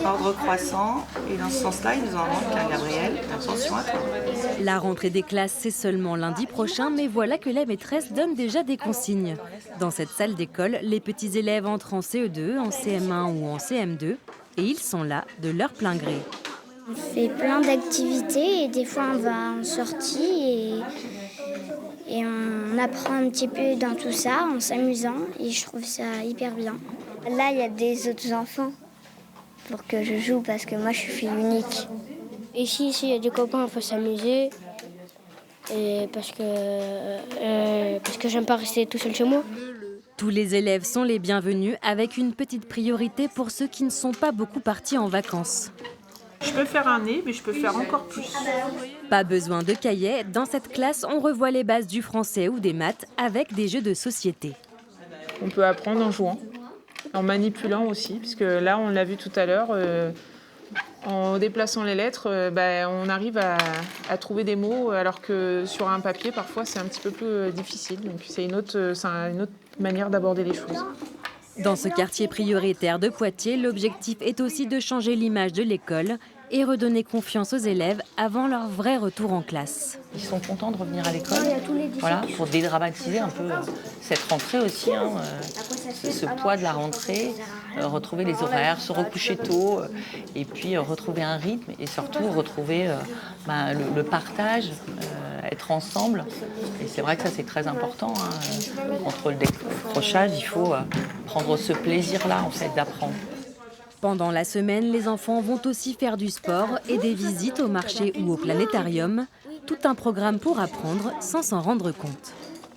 Ordre croissant, et dans ce sens-là, ils nous en manquent qu'un Gabriel. Attention à toi. La rentrée des classes, c'est seulement lundi prochain, mais voilà que la maîtresse donne déjà des consignes. Dans cette salle d'école, les petits élèves entrent en CE2, en CM1 ou en CM2, et ils sont là de leur plein gré. On fait plein d'activités et des fois on va en sortie et on apprend un petit peu dans tout ça en s'amusant et je trouve ça hyper bien. Là, il y a des autres enfants pour que je joue parce que moi je suis fille unique. Ici, il y a des copains, on peut s'amuser. Et parce que j'aime pas rester tout seul chez moi. Tous les élèves sont les bienvenus, avec une petite priorité pour ceux qui ne sont pas beaucoup partis en vacances. Je peux faire un nez, mais je peux faire encore plus. Pas besoin de cahiers, dans cette classe, on revoit les bases du français ou des maths avec des jeux de société. On peut apprendre en jouant, en manipulant aussi, puisque là, on l'a vu tout à l'heure, en déplaçant les lettres, on arrive à trouver des mots, alors que sur un papier, parfois, c'est un petit peu plus difficile. Donc c'est une autre manière d'aborder les choses. Dans ce quartier prioritaire de Poitiers, l'objectif est aussi de changer l'image de l'école et redonner confiance aux élèves avant leur vrai retour en classe. Ils sont contents de revenir à l'école, voilà, pour dédramatiser un peu cette rentrée aussi, ce poids de la rentrée, retrouver les horaires, se recoucher tôt, et puis retrouver un rythme et surtout retrouver le partage, être ensemble. Et c'est vrai que ça c'est très important. Contre le décrochage, il faut prendre ce plaisir-là en fait d'apprendre. Pendant la semaine, les enfants vont aussi faire du sport et des visites au marché ou au planétarium. Tout un programme pour apprendre sans s'en rendre compte.